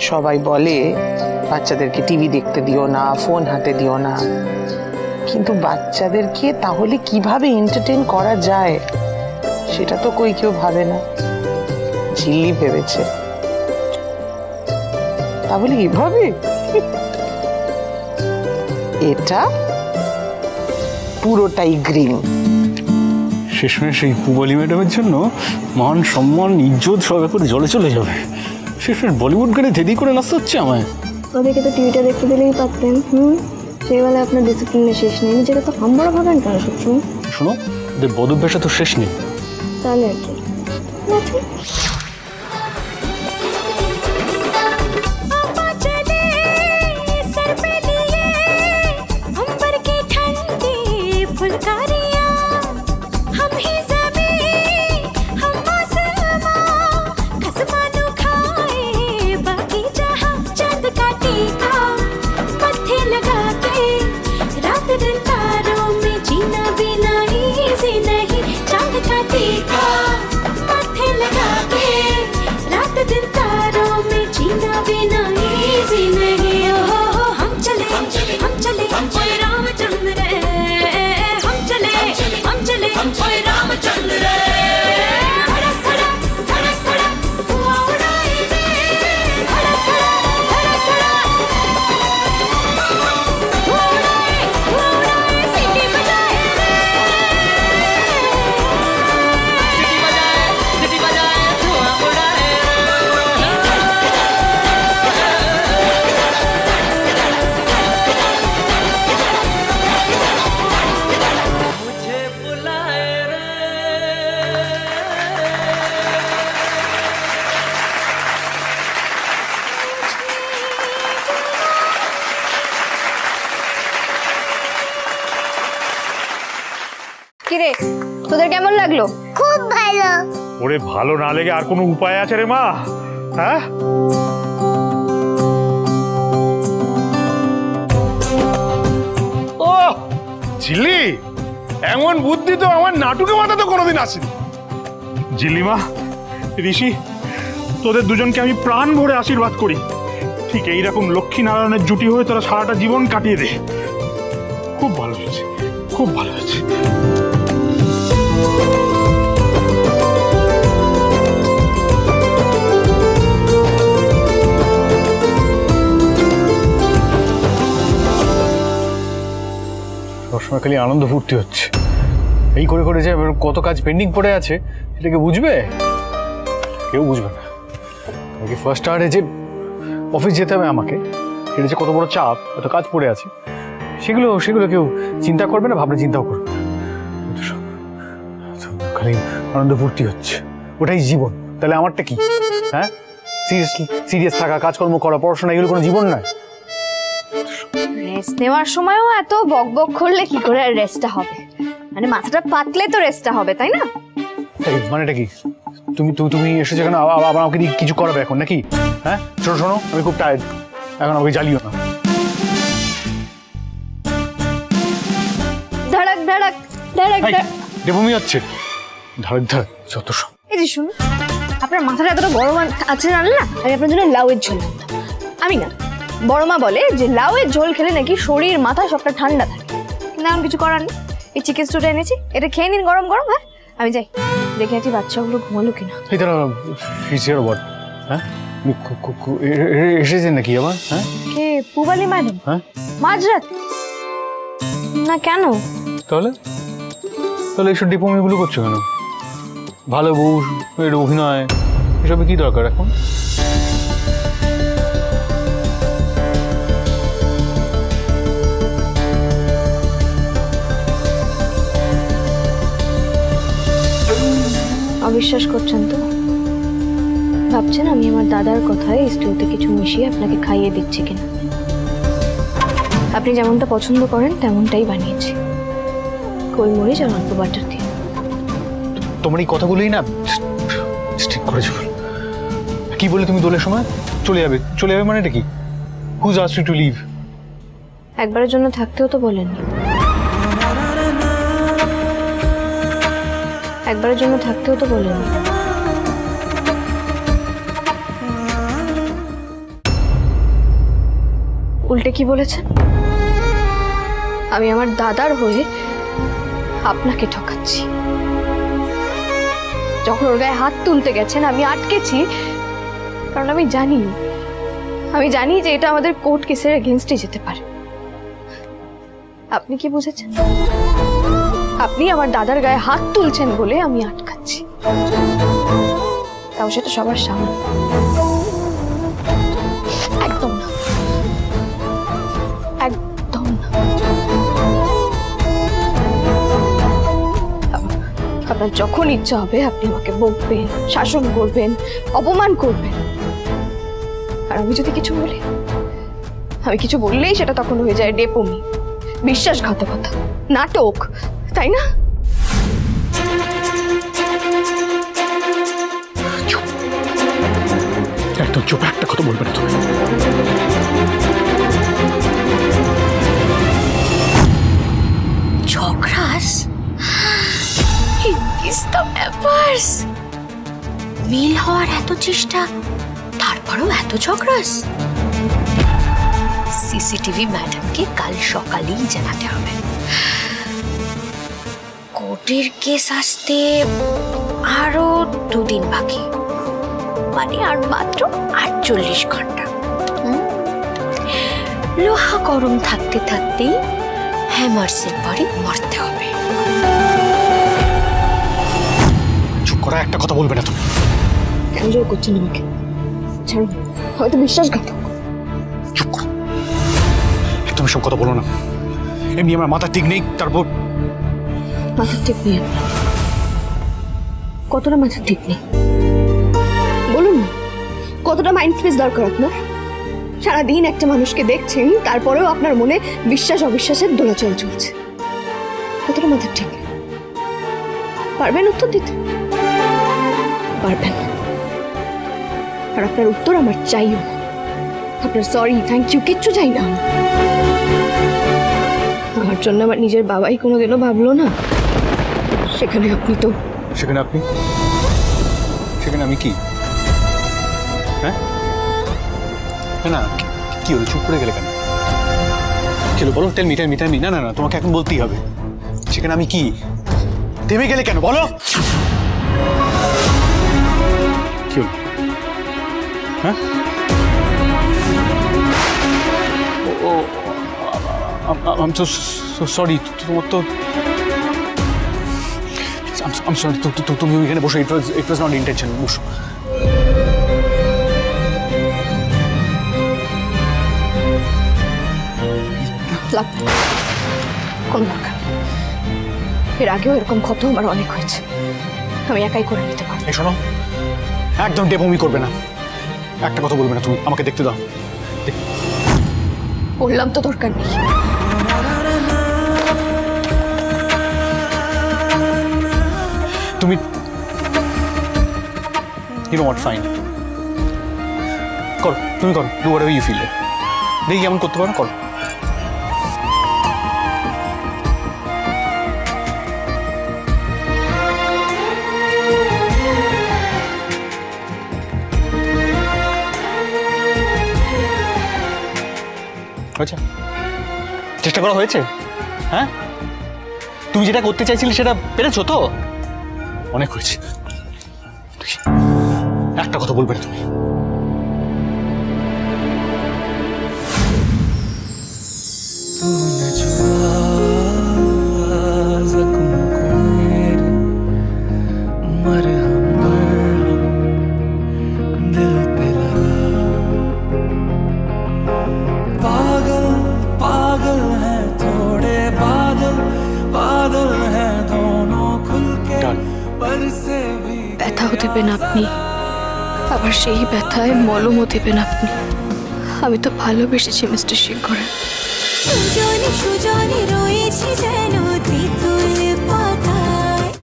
সবাই বলে বাচ্চাদেরকে টিভি দেখতে দিও না, ফোন হাতে দিও না, কিন্তু বাচ্চাদেরকে তাহলে কিভাবে এন্টারটেইন করা যায় সেটা তো কেউ ভাবে না। ঝিল্লি ভেবেছে, তাহলে এভাবে এটা পুরোটাই গ্রিন। শেষমেশ এই পুবালি ম্যাডামের জন্য মান সম্মান ইজ্জত সব ব্যাপারে জলে চলে যাবে। শেষমেশ বলিউড গানে দেদি করে নাচতে হচ্ছে আমায়। ওদেরকে তো টিভিটা দেখতে দিলেই পারতেন। সেই বেলায় আপনার ডিসিপ্লিনের শেষ নেই, নিজেকে তো হাম্বড়া ভাবেন কেন সবসময়? শোনো, ওদের বদভ্যাসে তো শেষ নেই। তাহলে আর কি কিরে, তোদের কেমন লাগলো? খুব ভালো। ওরে ভালো না লেগে আর কোনো উপায় আছে রে মা? হ্যাঁ, ও ঝিল্লি, এমন বুদ্ধি তো আমার নাটুকে মাথাতে কোনোদিন আসেনি। ঝিল্লি মা, ঋষি, তোদের দুজনকে আমি প্রাণ ভরে আশীর্বাদ করি, ঠিক এইরকম লক্ষ্মী নারায়ণের জুটি হয়ে তোরা সারাটা জীবন কাটিয়ে দে। খুব ভালো হয়েছে, খুব ভালো হয়েছে। সবসময় খালি আনন্দ ফুর্তি হচ্ছে। এই করে করে যে কত কাজ পেন্ডিং পড়ে আছে সেটাকে বুঝবে কেউ? বুঝবে না। আমাকে ফার্স্ট আওয়ারে যে অফিস যেতে হবে আমাকে, এটা যে কত বড় চাপ, এত কাজ পড়ে আছে, সেগুলো কেউ চিন্তা করবে না, ভাবলে চিন্তাও করবে না। খালি আনন্দ ফুর্তি হচ্ছে, ওটাই জীবন। তাহলে আমারটা কি? হ্যাঁ, সিরিয়াস থাকা, কাজকর্ম করা, পড়াশোনা, এগুলো কোনো জীবন নয়। রেস্ট নেওয়ার সময়ও এত বকবক করলে কি করে আর রেস্টটা হবে? মানে মাথাটা পাতলে তো রেস্টটা হবে, তাই না? মানেটা কি? তুমি এসেছো কেন আবার আমাকে দিয়ে কিছু করাবে এখন নাকি? হ্যাঁ, শোনো, আমি খুব টায়ার্ড, এখন আমাকে জ্বালিও না। ধড়াক ধড়াক ধড়াক ধড়াক দেবমি হচ্ছে, ধড়াক ধড়াক যত সব। এই যে শুনুন, আপনার মাথাটা এতটা গরম আছে জানেন না? আমি আপনার জন্য লাউয়ের ঝোল আনতাম। আমি না, বড় মা বলে যে লাউয়ের ঝোল খেলে নাকি শরীর মাথা সবটা ঠান্ডা থাকে। কিন্তু এখন কিছু করার নেই, এই চিকেন স্টুটা এনেছি, এটা খেয়ে নিন গরম গরম। হ্যাঁ, আমি যাই, দেখে আছি বাচ্চাগুলো ঘুমালো কিনা। এই দাঁড়া, হ্যাঁ এসেছেন নাকি আবার? হ্যাঁ, কে? পুবালি ম্যাডাম? হ্যাঁ, মাঝরাত না কেন? তাহলে এইসব ডিপোমিগুলো করছো কেন? ভালো বউ, এর অভিনয়, এসবে কি দরকার এখন? অবিশ্বাস করছেন তো? ভাবছেন আমি আমার দাদার কথায় স্টুতে কিছু মিশিয়ে আপনাকে খাইয়ে দিচ্ছি কিনা? আপনি যেমনটা পছন্দ করেন তেমনটাই বানিয়েছি, গোলমরিচ আর অল্প বাটার দিয়ে। তোমার এই কথাগুলোই না ঠিক করেছো। কি বলে তুমি দোলের সময় চলে যাবে মানেটা কি? Who's asked you to leave? একবারের জন্য থাকতেও তো বলেননি। একবারের জন্য থাকতেও তো বলেননি। উল্টে কি বলেছেন? আমি আমার দাদার হয়ে আপনাকে ঠকাচ্ছি। যখন ওর গায়ে হাত তুলতে গেছেন আমি আটকেছি, কারণ আমি জানি যে এটা আমাদের কোর্ট কেসের এগেইনস্টে যেতে পারে। আপনি কি বুঝেছেন? আপনি আমার দাদার গায়ে হাত তুলছেন বলে আমি আটকাচ্ছি, তাও সেটা সবার সামনে। একদম না, একদম না। আপনার যখন ইচ্ছা হবে আপনি আমাকে বকবেন, শাসন করবেন, অপমান করবেন। আর আমি যদি কিছু বললেই সেটা তখন হয়ে যায় ডেপমি, বিশ্বাসঘাতকতা, নাটক, তাই না? একদম চুপ, একটা কথা বলবে না তুমি। ঝগড়াস মিল হওয়ার এত চেষ্টা, তারপরেও এত ঝগড়াস। সিসিটিভি ম্যাডামকে কাল সকালেই জানাতে হবে। কোর্টের কেস আসতে আরো 2 দিন বাকি, মানে আর মাত্র 48 ঘন্টা। লোহা গরম থাকতে থাকতেই হ্যামার্সের পরে মরতে হবে। চুপ করা, একটা কথা বলবে না তুমি। কেন জোর করছেন আমাকে? ছাড়ুন, হয়তো বিশ্বাসঘাতক। চুপ করো, একদম সব কথা বলো না। এমনি আমার মাথা ঠিক নেই, তারপর মাথা ঠিক নেই? কতটা মাথা ঠিক নেই বলুন না, কতটা মাইন্ড স্পেস দরকার আপনার? সারাদিন একটা মানুষকে দেখছেন, তারপরেও আপনার মনে বিশ্বাস অবিশ্বাসের দোলাচল চলছে। কতটা মাথা ঠিক নেই? পারবেন উত্তর দিতে? পারবেন না। আর আপনার উত্তর আমার চাইও না। আপনার সরি, থ্যাংক ইউ কিচ্ছু চাই না। আমার জন্য আমার নিজের বাবাই কোনোদিনও ভাবলো না, সেখানে আপনি তো। সেখানে আমি কি? হ্যাঁ না, কি হলো? চুপ করে গেলে কেন? কি হলো বলো? Tell me. না, তোমাকে এখন বলতেই হবে। সেখানে আমি কি? থেমে গেলে কেন বলো? কি হলো? হ্যাঁ, I'm so sorry. তোমার তো I'm sorry. তুমি এখানে বসো। It was not intention. বসো। কোন দরকার? এর আগেও এরকম ক্ষত আমার অনেক হয়েছে, আমি একাই করে নিতে পারবো। এই শোনো, একদম ডেপমি করবে না। একটা কথা বলবে না তুমি, আমাকে দেখতে দাও। বললাম তো দরকার নেই। তুমি you know what, fine, করো, তুমি করো, do whatever you feel. দেখি কেমন করতে পারো, করো। আচ্ছা, চেষ্টা করা হয়েছে? হ্যাঁ, তুমি যেটা করতে চাইছিলে সেটা পেরেছো তো? অনেক হয়েছে। একটা কথা বলবে না তুমি। ব্যথাও দেবেন আপনি, আবার সেই ব্যথায় মলমও দেবেন আপনি। আমি তো ভালোবেসেছি মিস্টার শেখর। সুজনে রয়েছে যেন তেঁতুল